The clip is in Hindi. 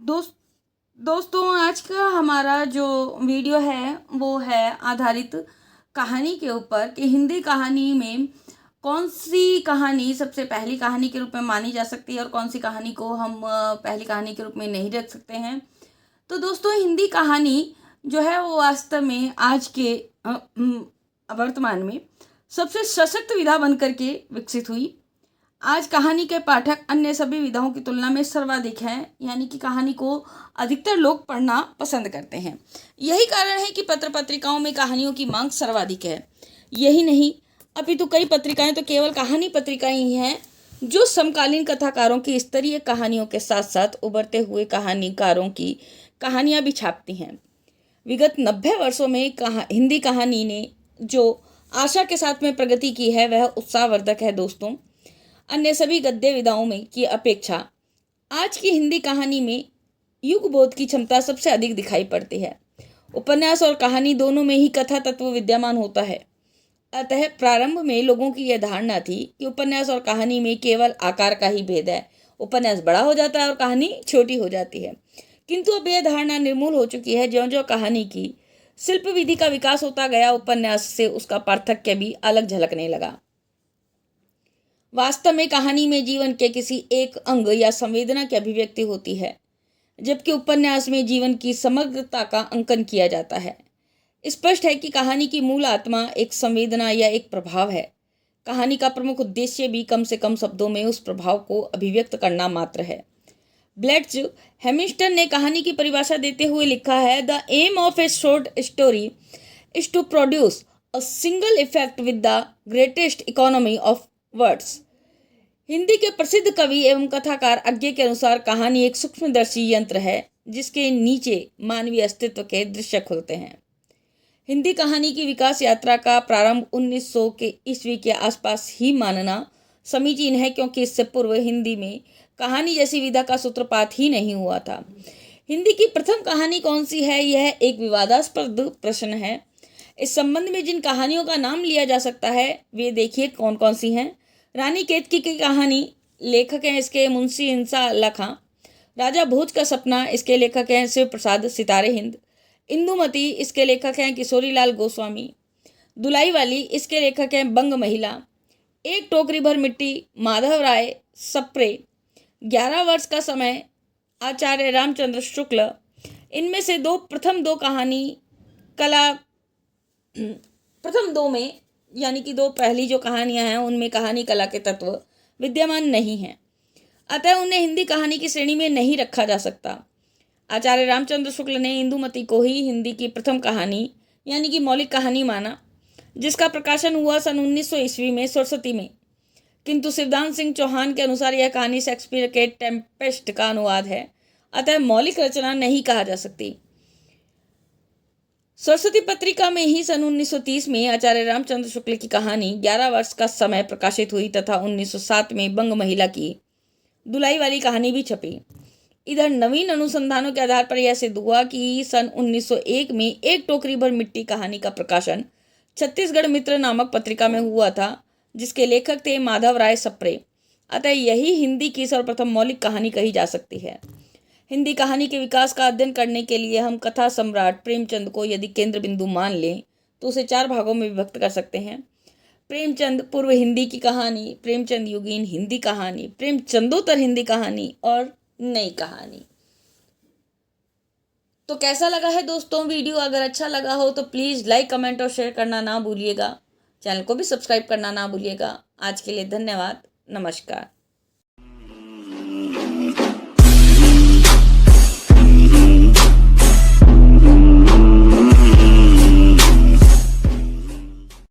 दोस्त दोस्तों आज का हमारा जो वीडियो है वो है आधारित कहानी के ऊपर कि हिंदी कहानी में कौन सी कहानी सबसे पहली कहानी के रूप में मानी जा सकती है और कौन सी कहानी को हम पहली कहानी के रूप में नहीं रख सकते हैं। तो दोस्तों हिंदी कहानी जो है वो वास्तव में आज के वर्तमान में सबसे सशक्त विधा बन करके विकसित हुई। आज कहानी के पाठक अन्य सभी विधाओं की तुलना में सर्वाधिक हैं, यानी कि कहानी को अधिकतर लोग पढ़ना पसंद करते हैं। यही कारण है कि पत्र पत्रिकाओं में कहानियों की मांग सर्वाधिक है। यही नहीं अपितु कई पत्रिकाएं तो केवल कहानी पत्रिकाएं ही हैं जो समकालीन कथाकारों की स्तरीय कहानियों के साथ साथ उभरते हुए कहानीकारों की कहानियां भी छापती हैं। विगत 90 वर्षों में हिंदी कहानी ने जो आशा के साथ में प्रगति की है वह उत्साहवर्धक है। दोस्तों अन्य सभी गद्य विधाओं में की अपेक्षा आज की हिंदी कहानी में युग बोध की क्षमता सबसे अधिक दिखाई पड़ती है। उपन्यास और कहानी दोनों में ही कथा तत्व विद्यमान होता है। अतः प्रारंभ में लोगों की यह धारणा थी कि उपन्यास और कहानी में केवल आकार का ही भेद है, उपन्यास बड़ा हो जाता है और कहानी छोटी हो जाती है। किंतु अब यह धारणा निर्मूल हो चुकी है। ज्यों ज्यों कहानी की शिल्प विधि का विकास होता गया, उपन्यास से उसका पार्थक्य भी अलग झलकने लगा। वास्तव में कहानी में जीवन के किसी एक अंग या संवेदना की अभिव्यक्ति होती है, जबकि उपन्यास में जीवन की समग्रता का अंकन किया जाता है। स्पष्ट है कि कहानी की मूल आत्मा एक संवेदना या एक प्रभाव है। कहानी का प्रमुख उद्देश्य भी कम से कम शब्दों में उस प्रभाव को अभिव्यक्त करना मात्र है। ब्लेट्ज हेमिल्टन ने कहानी की परिभाषा देते हुए लिखा है, the aim of a short story is to produce a single effect with the greatest economy of words. Hindi के प्रसिद्ध कवि एवं कथाकार अज्ञे के अनुसार कहानी एक सूक्ष्मदर्शी यंत्र है जिसके नीचे मानवीय अस्तित्व के दृश्य खुलते हैं। हिंदी कहानी की विकास यात्रा का प्रारंभ 1900 के ईस्वी के आसपास ही मानना समीचीन है, क्योंकि इससे पूर्व हिंदी में कहानी जैसी विधा का सूत्रपात ही नहीं हुआ था। हिंदी की प्रथम कहानी कौन सी है, यह एक विवादास्पद प्रश्न है। इस संबंध में जिन कहानियों का नाम लिया जा सकता है वे देखिए कौन कौन सी हैं। रानी केतकी की कहानी, लेखक हैं इसके मुंशी हिंसा अल्लाह खां। राजा भोज का सपना, इसके लेखक हैं शिव प्रसाद सितारे हिंद। इंदुमती, इसके लेखक हैं किशोरी लाल गोस्वामी। दुलाई वाली, इसके लेखक हैं बंग महिला। एक टोकरी भर मिट्टी, माधव राय सप्रे। 11 वर्ष का समय, आचार्य रामचंद्र शुक्ल। इनमें से प्रथम दो कहानी कला प्रथम दो में यानी कि दो पहली जो कहानियां हैं उनमें कहानी कला के तत्व विद्यमान नहीं हैं, अतः उन्हें हिंदी कहानी की श्रेणी में नहीं रखा जा सकता। आचार्य रामचंद्र शुक्ल ने इंदुमती को ही हिंदी की प्रथम कहानी यानी कि मौलिक कहानी माना, जिसका प्रकाशन हुआ सन 1900 ईस्वी में सरस्वती में। किंतु शिवदान सिंह चौहान के अनुसार यह कहानी शेक्सपियर के टेम्पेस्ट का अनुवाद है, अतः मौलिक रचना नहीं कहा जा सकती। सरस्वती पत्रिका में ही सन 1930 में आचार्य रामचंद्र शुक्ल की कहानी 11 वर्ष का समय प्रकाशित हुई तथा 1907 में बंग महिला की दुलाई वाली कहानी भी छपी। इधर नवीन अनुसंधानों के आधार पर यह सिद्ध हुआ कि सन 1901 में एक टोकरी भर मिट्टी कहानी का प्रकाशन छत्तीसगढ़ मित्र नामक पत्रिका में हुआ था, जिसके लेखक थे माधव राय सप्रे। अतः यही हिंदी की सर्वप्रथम मौलिक कहानी कही जा सकती है। हिंदी कहानी के विकास का अध्ययन करने के लिए हम कथा सम्राट प्रेमचंद को यदि केंद्र बिंदु मान लें तो उसे 4 भागों में विभक्त कर सकते हैं। प्रेमचंद पूर्व हिंदी की कहानी, प्रेमचंद युगीन हिंदी कहानी, प्रेमचंदोत्तर हिंदी कहानी और नई कहानी। तो कैसा लगा है दोस्तों वीडियो? अगर अच्छा लगा हो तो प्लीज़ लाइक, कमेंट और शेयर करना ना भूलिएगा। चैनल को भी सब्सक्राइब करना ना भूलिएगा। आज के लिए धन्यवाद। नमस्कार।